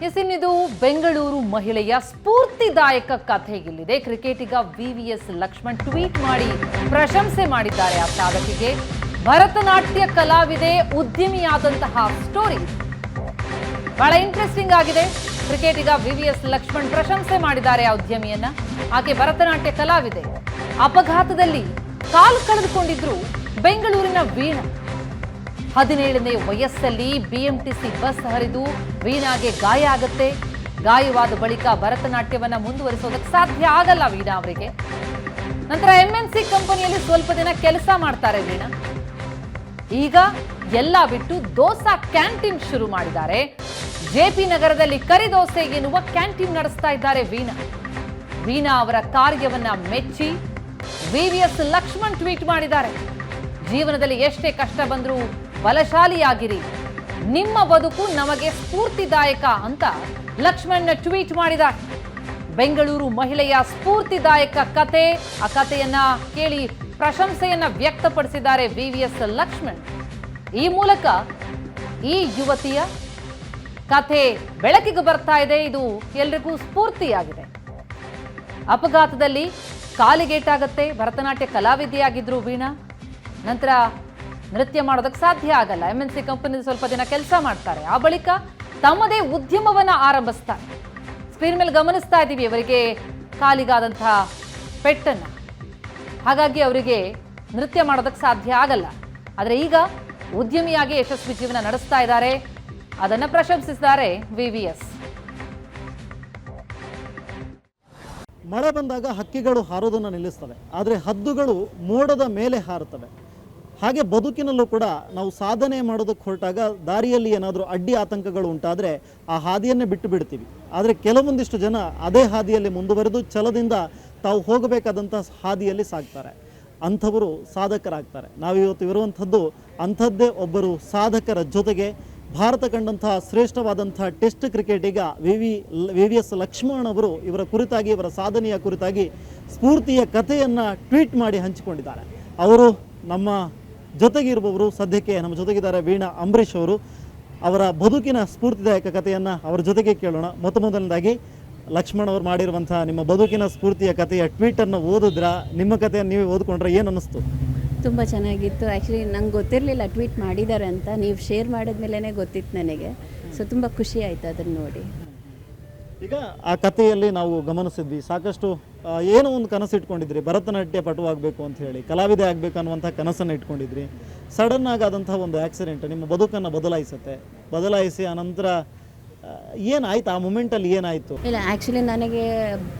ಇನ್ನಿದು ಬೆಂಗಳೂರು ಮಹಿಳೆಯ ಸ್ಫೂರ್ತಿದಾಯಕ ಕಥೆ ಇಲ್ಲಿದೆ. ಕ್ರಿಕೆಟಿಗ ವಿವಿಎಸ್ ಲಕ್ಷ್ಮಣ್ ಟ್ವೀಟ್ ಮಾಡಿ ಪ್ರಶಂಸೆ ಮಾಡಿದ್ದಾರೆ. ಆ ಸಾಧಕಿಗೆ ಭರತನಾಟ್ಯ ಕಲಾವಿದೆ ಉದ್ಯಮಿಯಾದಂತಹ ಸ್ಟೋರಿ ಬಹಳ ಇಂಟ್ರೆಸ್ಟಿಂಗ್ ಆಗಿದೆ. ಕ್ರಿಕೆಟಿಗ ವಿವಿಎಸ್ ಲಕ್ಷ್ಮಣ್ ಪ್ರಶಂಸೆ ಮಾಡಿದ್ದಾರೆ ಆ ಉದ್ಯಮಿಯನ್ನ. ಆಕೆ ಭರತನಾಟ್ಯ ಕಲಾವಿದೆ. ಅಪಘಾತದಲ್ಲಿ ಕಾಲು ಕಳೆದುಕೊಂಡಿದ್ರು ಬೆಂಗಳೂರಿನ ವೀಣಾ. 17ನೇ ವಯಸ್ಸಲ್ಲಿ ಬಿಎಂಟಿಸಿ ಬಸ್ ಹರಿದು ವೀಣಾಗೆ ಗಾಯ ಆಗುತ್ತೆ. ಗಾಯವಾದ ಬಳಿಕ ಭರತನಾಟ್ಯವನ್ನ ಮುಂದುವರಿಸೋದಕ್ಕೆ ಸಾಧ್ಯ ಆಗಲ್ಲ ವೀಣಾ ಅವರಿಗೆ. ನಂತರ ಎಂಎನ್ಸಿ ಕಂಪನಿಯಲ್ಲಿ ಸ್ವಲ್ಪ ದಿನ ಕೆಲಸ ಮಾಡ್ತಾರೆ ವೀಣಾ. ಈಗ ಎಲ್ಲ ಬಿಟ್ಟು ದೋಸಾ ಕ್ಯಾಂಟೀನ್ ಶುರು ಮಾಡಿದ್ದಾರೆ. ಜೆಪಿ ನಗರದಲ್ಲಿ ಕರಿದೋಸೆ ಎನ್ನುವ ಕ್ಯಾಂಟೀನ್ ನಡೆಸ್ತಾ ಇದ್ದಾರೆ ವೀಣಾ. ವೀಣಾ ಅವರ ಕಾರ್ಯವನ್ನ ಮೆಚ್ಚಿ ವಿವಿಎಸ್ ಲಕ್ಷ್ಮಣ್ ಟ್ವೀಟ್ ಮಾಡಿದ್ದಾರೆ. ಜೀವನದಲ್ಲಿ ಎಷ್ಟೇ ಕಷ್ಟ ಬಂದರೂ ಬಲಶಾಲಿಯಾಗಿರಿ, ನಿಮ್ಮ ಬದುಕು ನಮಗೆ ಸ್ಫೂರ್ತಿದಾಯಕ ಅಂತ ಲಕ್ಷ್ಮಣ್ ಟ್ವೀಟ್ ಮಾಡಿದ್ದಾರೆ. ಬೆಂಗಳೂರು ಮಹಿಳೆಯ ಸ್ಫೂರ್ತಿದಾಯಕ ಕತೆ, ಆ ಕಥೆಯನ್ನ ಕೇಳಿ ಪ್ರಶಂಸೆಯನ್ನ ವ್ಯಕ್ತಪಡಿಸಿದ್ದಾರೆ ವಿವಿಎಸ್ ಲಕ್ಷ್ಮಣ್. ಈ ಮೂಲಕ ಈ ಯುವತಿಯ ಕಥೆ ಬೆಳಕಿಗೆ ಬರ್ತಾ ಇದೆ. ಇದು ಎಲ್ರಿಗೂ ಸ್ಫೂರ್ತಿಯಾಗಿದೆ. ಅಪಘಾತದಲ್ಲಿ ಕಾಲಿಗೇಟಾಗತ್ತೆ. ಭರತನಾಟ್ಯ ಕಲಾವಿದೆಯಾಗಿದ್ರು ವೀಣಾ. ನಂತರ ನೃತ್ಯ ಮಾಡೋದಕ್ಕೆ ಸಾಧ್ಯ ಆಗಲ್ಲ. ಎಂಎನ್ಸಿ ಕಂಪನಿ ಸ್ವಲ್ಪ ದಿನ ಕೆಲಸ ಮಾಡ್ತಾರೆ. ಆ ಬಳಿಕ ತಮ್ಮದೇ ಉದ್ಯಮವನ್ನ ಆರಂಭಿಸ್ತಾರೆ. ಸ್ಕ್ರೀನ್ ಮೇಲೆ ಗಮನಿಸ್ತಾ ಇದ್ದೀವಿ ಅವರಿಗೆ ಕಾಲಿಗಾದಂತಹ ಪೆಟ್ಟನ್ನ. ಹಾಗಾಗಿ ಅವರಿಗೆ ನೃತ್ಯ ಮಾಡೋದಕ್ಕೆ ಸಾಧ್ಯ ಆಗಲ್ಲ. ಆದರೆ ಈಗ ಉದ್ಯಮಿಯಾಗಿ ಯಶಸ್ವಿ ಜೀವನ ನಡೆಸ್ತಾ ಇದ್ದಾರೆ. ಅದನ್ನು ಪ್ರಶಂಸಿಸಿದ್ದಾರೆ ವಿವಿಎಸ್. ಮಳೆ ಬಂದಾಗ ಹಕ್ಕಿಗಳು ಹಾರೋದನ್ನು ನಿಲ್ಲಿಸ್ತವೆ, ಆದರೆ ಹದ್ದುಗಳು ಮೋಡದ ಮೇಲೆ ಹಾರುತ್ತವೆ. ಹಾಗೆ ಬದುಕಿನಲ್ಲೂ ಕೂಡ ನಾವು ಸಾಧನೆ ಮಾಡೋದಕ್ಕೆ ಹೊರಟಾಗ ದಾರಿಯಲ್ಲಿ ಏನಾದರೂ ಅಡ್ಡಿ ಆತಂಕಗಳು ಉಂಟಾದರೆ ಆ ಹಾದಿಯನ್ನೇ ಬಿಟ್ಟು ಬಿಡ್ತೀವಿ. ಆದರೆ ಕೆಲವೊಂದಿಷ್ಟು ಜನ ಅದೇ ಹಾದಿಯಲ್ಲಿ ಮುಂದುವರೆದು ಛಲದಿಂದ ತಾವು ಹೋಗಬೇಕಾದಂಥ ಹಾದಿಯಲ್ಲಿ ಸಾಗ್ತಾರೆ. ಅಂಥವರು ಸಾಧಕರಾಗ್ತಾರೆ. ನಾವಿವತ್ತು ಇರುವಂಥದ್ದು ಅಂಥದ್ದೇ ಒಬ್ಬರು ಸಾಧಕರ ಜೊತೆಗೆ ಭಾರತ ಕಂಡಂತಹ ಶ್ರೇಷ್ಠವಾದಂಥ ಟೆಸ್ಟ್ ಕ್ರಿಕೆಟಿಗ ವಿವಿಎಸ್ ಲಕ್ಷ್ಮಣ್ ಅವರು ಇವರ ಕುರಿತಾಗಿ, ಇವರ ಸಾಧನೆಯ ಕುರಿತಾಗಿ ಸ್ಫೂರ್ತಿಯ ಕಥೆಯನ್ನು ಟ್ವೀಟ್ ಮಾಡಿ ಹಂಚಿಕೊಂಡಿದ್ದಾರೆ. ಅವರು ನಮ್ಮ ಜೊತೆಗಿರುವವರು. ಸದ್ಯಕ್ಕೆ ನಮ್ಮ ಜೊತೆಗಿದ್ದಾರೆ ವೀಣಾ ಅಂಬರೀಷ್ ಅವರು. ಅವರ ಬದುಕಿನ ಸ್ಫೂರ್ತಿದಾಯಕ ಕಥೆಯನ್ನು ಅವರ ಜೊತೆಗೆ ಕೇಳೋಣ. ಮೊದಲನೇದಾಗಿ ಲಕ್ಷ್ಮಣ್ ಅವರು ಮಾಡಿರುವಂಥ ನಿಮ್ಮ ಬದುಕಿನ ಸ್ಫೂರ್ತಿಯ ಕಥೆಯ ಟ್ವೀಟನ್ನು ಓದಿದ್ರ, ನಿಮ್ಮ ಕಥೆಯನ್ನು ನೀವು ಓದ್ಕೊಂಡ್ರೆ ಏನು ಅನ್ನಿಸ್ತು? ತುಂಬ ಚೆನ್ನಾಗಿತ್ತು. ಆ್ಯಕ್ಚುಲಿ ನಂಗೆ ಗೊತ್ತಿರಲಿಲ್ಲ ಟ್ವೀಟ್ ಮಾಡಿದ್ದಾರೆ ಅಂತ. ನೀವು ಶೇರ್ ಮಾಡಿದ್ಮೇಲೆ ಗೊತ್ತಿತ್ತು ನನಗೆ. ಸೊ ತುಂಬ ಖುಷಿ ಆಯಿತು ಅದನ್ನು ನೋಡಿ. ಈಗ ಆ ಕಥೆಯಲ್ಲಿ ನಾವು ಗಮನಿಸಿದ್ವಿ, ಸಾಕಷ್ಟು ಏನೋ ಒಂದು ಕನಸು ಇಟ್ಕೊಂಡಿದ್ರಿ, ಭರತನಾಟ್ಯ ಪಟುವಾಗಬೇಕು ಅಂತ ಹೇಳಿ, ಕಲಾವಿದೆ ಆಗಬೇಕು ಅನ್ನುವಂಥ ಕನಸನ್ನು ಇಟ್ಕೊಂಡಿದ್ರಿ. ಸಡನ್ ಆಗಾದಂಥ ಒಂದು ಆಕ್ಸಿಡೆಂಟ್ ನಿಮ್ಮ ಬದುಕನ್ನು ಬದಲಾಯಿಸಿ ಆನಂತರ ಏನಾಯ್ತು? ಆ ಮೂಮೆಂಟಲ್ಲಿ ಏನಾಯಿತು? ಇಲ್ಲ, ಆ್ಯಕ್ಚುಲಿ ನನಗೆ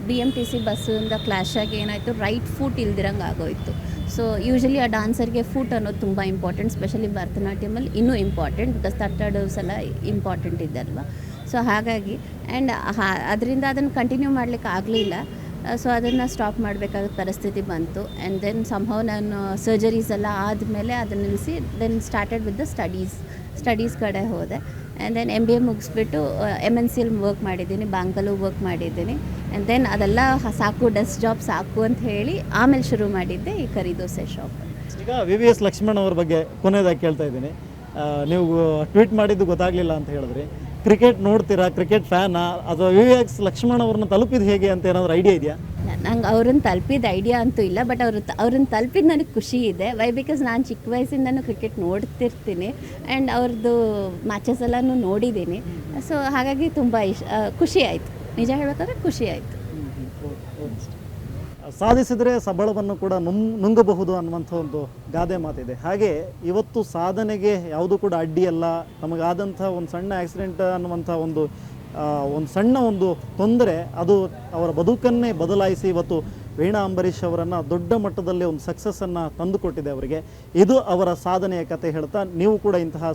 BMTC ಬಸ್ಸಿಂದ ಕ್ಲಾಶ್ ಆಗಿ ಏನಾಯಿತು, ರೈಟ್ ಫೂಟ್ ಇಲ್ದಿರಂಗೆ ಆಗೋಯಿತು. ಸೊ ಯೂಶಲಿ ಆ ಡಾನ್ಸರ್ಗೆ ಫೂಟ್ ಅನ್ನೋದು ತುಂಬ ಇಂಪಾರ್ಟೆಂಟ್, ಸ್ಪೆಷಲಿ ಭರತನಾಟ್ಯಮಲ್ಲಿ ಇನ್ನೂ ಇಂಪಾರ್ಟೆಂಟ್, ಬಿಕಾಸ್ ತಟ್ಟಡವ್ಸ್ ಎಲ್ಲ ಇಂಪಾರ್ಟೆಂಟ್ ಇದೆ ಅಲ್ವಾ. ಸೊ ಹಾಗಾಗಿ ಆ್ಯಂಡ್ ಅದರಿಂದ ಅದನ್ನು ಕಂಟಿನ್ಯೂ ಮಾಡಲಿಕ್ಕೆ ಆಗಲಿಲ್ಲ. ಸೊ ಅದನ್ನು ಸ್ಟಾಪ್ ಮಾಡಬೇಕಾದ ಪರಿಸ್ಥಿತಿ ಬಂತು. ಆ್ಯಂಡ್ ದೆನ್ ಸಂಭವ ನಾನು ಸರ್ಜರೀಸ್ ಎಲ್ಲ ಆದಮೇಲೆ ಅದನ್ನು ನಿಲ್ಲಿಸಿ then started with the studies ಕಡೆ ಹೋದೆ. ಆ್ಯಂಡ್ ದೆನ್ MBA ಮುಗಿಸ್ಬಿಟ್ಟು MNCಯಲ್ಲಿ ವರ್ಕ್ ಮಾಡಿದ್ದೀನಿ, ಬ್ಯಾಂಕಲ್ಲೂ ವರ್ಕ್ ಮಾಡಿದ್ದೀನಿ. ಆ್ಯಂಡ್ ದೆನ್ ಅದೆಲ್ಲ ಸಾಕು, ಡೆಸ್ಕ್ ಜಾಬ್ ಸಾಕು ಅಂತ ಹೇಳಿ ಆಮೇಲೆ ಶುರು ಮಾಡಿದ್ದೆ ಈ ಕರಿದೋಸೆ ಶಾಪ್. ಈಗ ವಿವಿಎಸ್ ಲಕ್ಷ್ಮಣ್ ಅವ್ರ ಬಗ್ಗೆ ಕೊನೆಯದಾಗಿ ಕೇಳ್ತಾ ಇದ್ದೀನಿ. ನೀವು ಟ್ವೀಟ್ ಮಾಡಿದ್ದು ಗೊತ್ತಾಗಲಿಲ್ಲ ಅಂತ ಹೇಳಿದ್ರಿ. ಕ್ರಿಕೆಟ್ ನೋಡ್ತೀರಾ? ಕ್ರಿಕೆಟ್ ಫ್ಯಾನಾ? ಅಥವಾ ವಿವಿಎಸ್ ಲಕ್ಷ್ಮಣ್ ಅವ್ರನ್ನ ತಲುಪಿದ್ದು ಹೇಗೆ ಅಂತ ಏನಾದರೂ ಐಡಿಯಾ ಇದೆಯಾ? ನಂಗೆ ಅವ್ರನ್ನ ತಲುಪಿದ ಐಡಿಯಾ ಅಂತೂ ಇಲ್ಲ, ಬಟ್ ಅವ್ರನ್ನ ತಲುಪಿದ ನನಗೆ ಖುಷಿ ಇದೆ. ವೈ ಬಿಕಾಸ್ ನಾನು ಚಿಕ್ಕ ವಯಸ್ಸಿಂದನೂ ಕ್ರಿಕೆಟ್ ನೋಡ್ತಿರ್ತೀನಿ ಆ್ಯಂಡ್ ಅವ್ರದ್ದು ಮ್ಯಾಚಸ್ ಎಲ್ಲನೂ ನೋಡಿದ್ದೀನಿ. ಸೊ ಹಾಗಾಗಿ ತುಂಬ ಖುಷಿ ಆಯಿತು. ನಿಜ ಹೇಳಬೇಕಾದ್ರೆ ಖುಷಿ ಆಯಿತು. ಸಾಧಿಸಿದರೆ ಸಬಳವನ್ನು ಕೂಡ ನುಂಗಬಹುದು ಅನ್ನುವಂಥ ಒಂದು ಗಾದೆ ಮಾತಿದೆ. ಹಾಗೆ ಇವತ್ತು ಸಾಧನೆಗೆ ಯಾವುದೂ ಕೂಡ ಅಡ್ಡಿಯಲ್ಲ. ನಮಗಾದಂಥ ಒಂದು ಸಣ್ಣ ಆಕ್ಸಿಡೆಂಟ್ ಅನ್ನುವಂಥ ಒಂದು ಸಣ್ಣ ಒಂದು ತೊಂದರೆ ಅದು ಅವರ ಬದುಕನ್ನೇ ಬದಲಾಯಿಸಿ ಇವತ್ತು ವೀಣಾ ಅಂಬರೀಷ್ ಅವರನ್ನು ದೊಡ್ಡ ಮಟ್ಟದಲ್ಲಿ ಒಂದು ಸಕ್ಸಸ್ಸನ್ನು ತಂದುಕೊಟ್ಟಿದೆ ಅವರಿಗೆ. ಇದು ಅವರ ಸಾಧನೆಯ ಕತೆ ಹೇಳ್ತಾ, ನೀವು ಕೂಡ ಇಂತಹ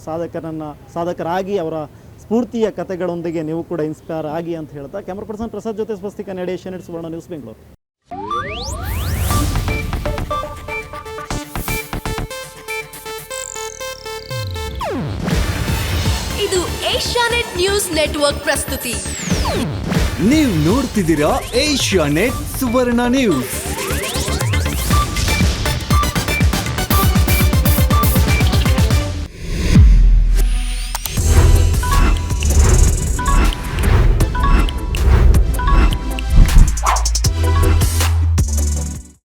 ಸಾಧಕರಾಗಿ ಅವರ ಸ್ಫೂರ್ತಿಯ ಕತೆಗಳೊಂದಿಗೆ ನೀವು ಕೂಡ ಇನ್ಸ್ಪೈರ್ ಆಗಿ ಅಂತ ಹೇಳ್ತಾ, ಕ್ಯಾಮ್ರಾ ಪರ್ಸನ್ ಪ್ರಸಾದ್ ಜೊತೆ ಸ್ವಸ್ತಿಕ ನಡೆಯೇಷನ್ ಸುವರ್ಣ ನ್ಯೂಸ್ ಬೆಂಗಳೂರು. ಇದು ಏಷ್ಯಾನೆಟ್ ನ್ಯೂಸ್ ನೆಟ್ವರ್ಕ್ ಪ್ರಸ್ತುತಿ. ನೀವು ನೋಡ್ತಿದ್ದೀರಾ ಏಷ್ಯಾನೆಟ್ ಸುವರ್ಣ ನ್ಯೂಸ್.